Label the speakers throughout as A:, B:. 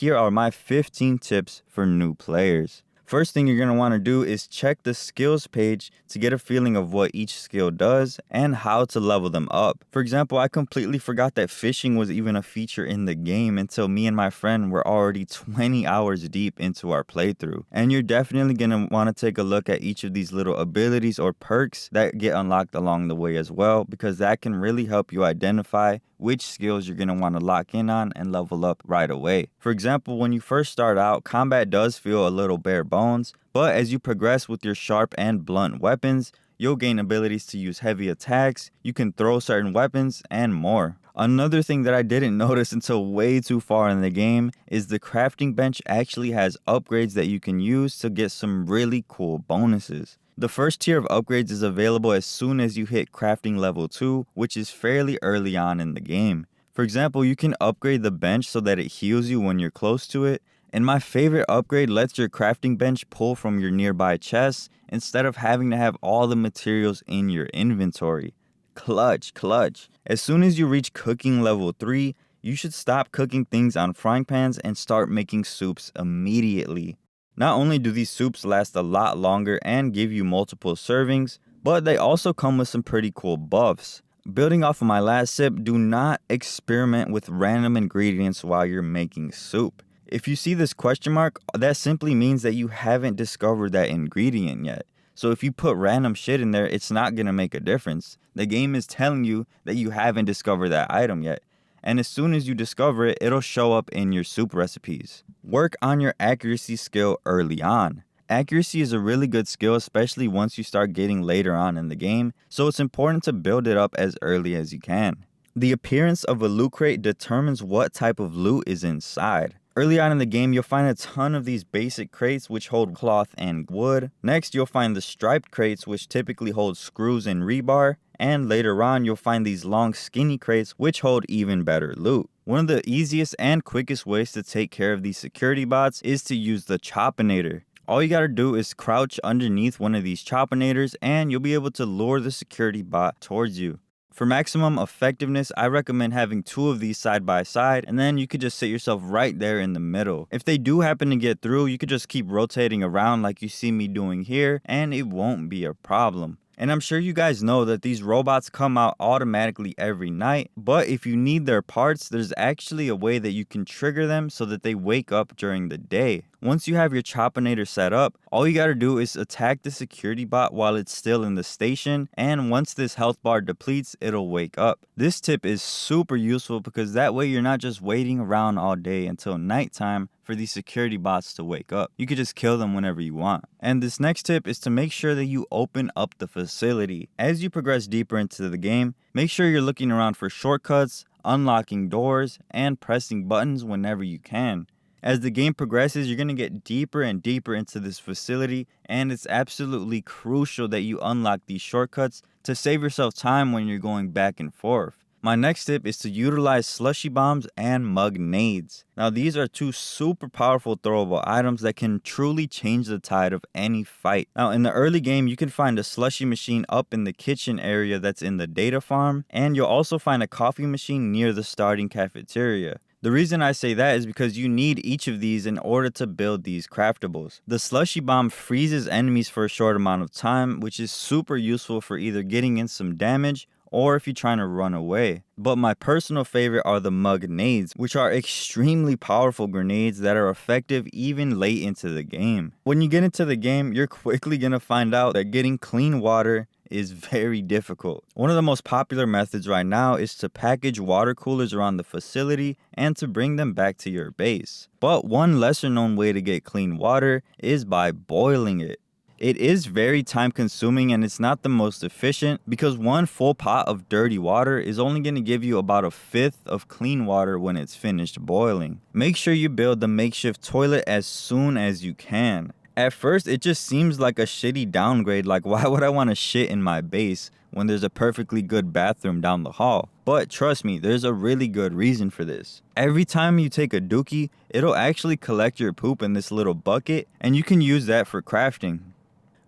A: Here are my 15 tips for new players. First thing you're going to want to do is check the skills page to get a feeling of what each skill does and how to level them up. For example, I completely forgot that fishing was even a feature in the game until me and my friend were already 20 hours deep into our playthrough. And you're definitely going to want to take a look at each of these little abilities or perks that get unlocked along the way as well, because that can really help you identify which skills you're going to want to lock in on and level up right away. For example, when you first start out, combat does feel a little bare bones, but as you progress with your sharp and blunt weapons, you'll gain abilities to use heavy attacks, you can throw certain weapons, and more. Another thing that I didn't notice until way too far in the game is the crafting bench actually has upgrades that you can use to get some really cool bonuses. The first tier of upgrades is available as soon as you hit crafting level 2, which is fairly early on in the game. For example, you can upgrade the bench so that it heals you when you're close to it, and my favorite upgrade lets your crafting bench pull from your nearby chests instead of having to have all the materials in your inventory. Clutch. As soon as you reach cooking level 3, you should stop cooking things on frying pans and start making soups immediately. Not only do these soups last a lot longer and give you multiple servings, but they also come with some pretty cool buffs. Building off of my last tip, do not experiment with random ingredients while you're making soup. If you see this question mark, that simply means that you haven't discovered that ingredient yet. So if you put random shit in there, it's not going to make a difference. The game is telling you that you haven't discovered that item yet. And as soon as you discover it, it'll show up in your soup recipes. Work on your accuracy skill early on. Accuracy is a really good skill, especially once you start getting later on in the game, so it's important to build it up as early as you can. The appearance of a loot crate determines what type of loot is inside. Early on in the game, you'll find a ton of these basic crates which hold cloth and wood. Next, you'll find the striped crates which typically hold screws and rebar. And later on, you'll find these long skinny crates which hold even better loot. One of the easiest and quickest ways to take care of these security bots is to use the Choppinator. All you gotta do is crouch underneath one of these Choppinators and you'll be able to lure the security bot towards you. For maximum effectiveness, I recommend having 2 of these side by side, and then you could just sit yourself right there in the middle. If they do happen to get through, you could just keep rotating around like you see me doing here, and it won't be a problem. And I'm sure you guys know that these robots come out automatically every night, but if you need their parts, there's actually a way that you can trigger them so that they wake up during the day. Once you have your Choppinator set up, all you gotta do is attack the security bot while it's still in the station, and once this health bar depletes, it'll wake up. This tip is super useful because that way you're not just waiting around all day until nighttime for these security bots to wake up. You could just kill them whenever you want. And this next tip is to make sure that you open up the facility. As you progress deeper into the game, make sure you're looking around for shortcuts, unlocking doors, and pressing buttons whenever you can. As the game progresses, you're going to get deeper and deeper into this facility, and it's absolutely crucial that you unlock these shortcuts to save yourself time when you're going back and forth. My next tip is to utilize slushy bombs and mug nades. Now these are 2 super powerful throwable items that can truly change the tide of any fight. Now in the early game, you can find a slushy machine up in the kitchen area that's in the data farm, and you'll also find a coffee machine near the starting cafeteria. The reason I say that is because you need each of these in order to build these craftables. The slushy bomb freezes enemies for a short amount of time, which is super useful for either getting in some damage or if you're trying to run away. But my personal favorite are the mug nades, which are extremely powerful grenades that are effective even late into the game. When you get into the game, you're quickly gonna find out that getting clean water is very difficult. One of the most popular methods right now is to package water coolers around the facility and to bring them back to your base. But one lesser known way to get clean water is by boiling it. It is very time consuming and it's not the most efficient because one full pot of dirty water is only going to give you about 1/5 of clean water when it's finished boiling. Make sure you build the makeshift toilet as soon as you can. At first, it just seems like a shitty downgrade, like why would I want to shit in my base when there's a perfectly good bathroom down the hall? But trust me, there's a really good reason for this. Every time you take a dookie, it'll actually collect your poop in this little bucket, and you can use that for crafting.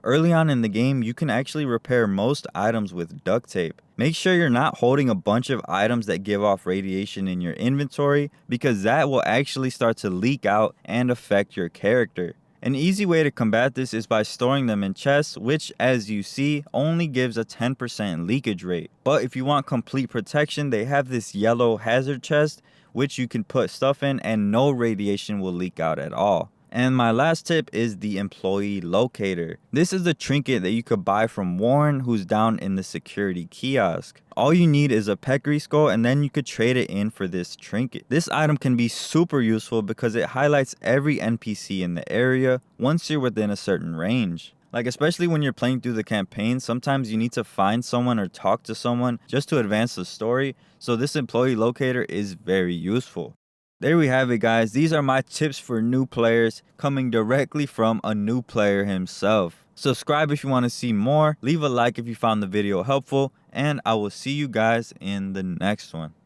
A: Early on in the game, you can actually repair most items with duct tape. Make sure you're not holding a bunch of items that give off radiation in your inventory, because that will actually start to leak out and affect your character. An easy way to combat this is by storing them in chests, which, as you see, only gives a 10% leakage rate. But if you want complete protection, they have this yellow hazard chest, which you can put stuff in and no radiation will leak out at all. And my last tip is the employee locator. This is the trinket that you could buy from Warren, who's down in the security kiosk. All you need is a peccary skull, and then you could trade it in for this trinket. This item can be super useful because it highlights every NPC in the area once you're within a certain range. Like, especially when you're playing through the campaign, sometimes you need to find someone or talk to someone just to advance the story, so this employee locator is very useful. There we have it, guys. These are my tips for new players, coming directly from a new player himself. Subscribe if you want to see more, leave a like if you found the video helpful, and I will see you guys in the next one.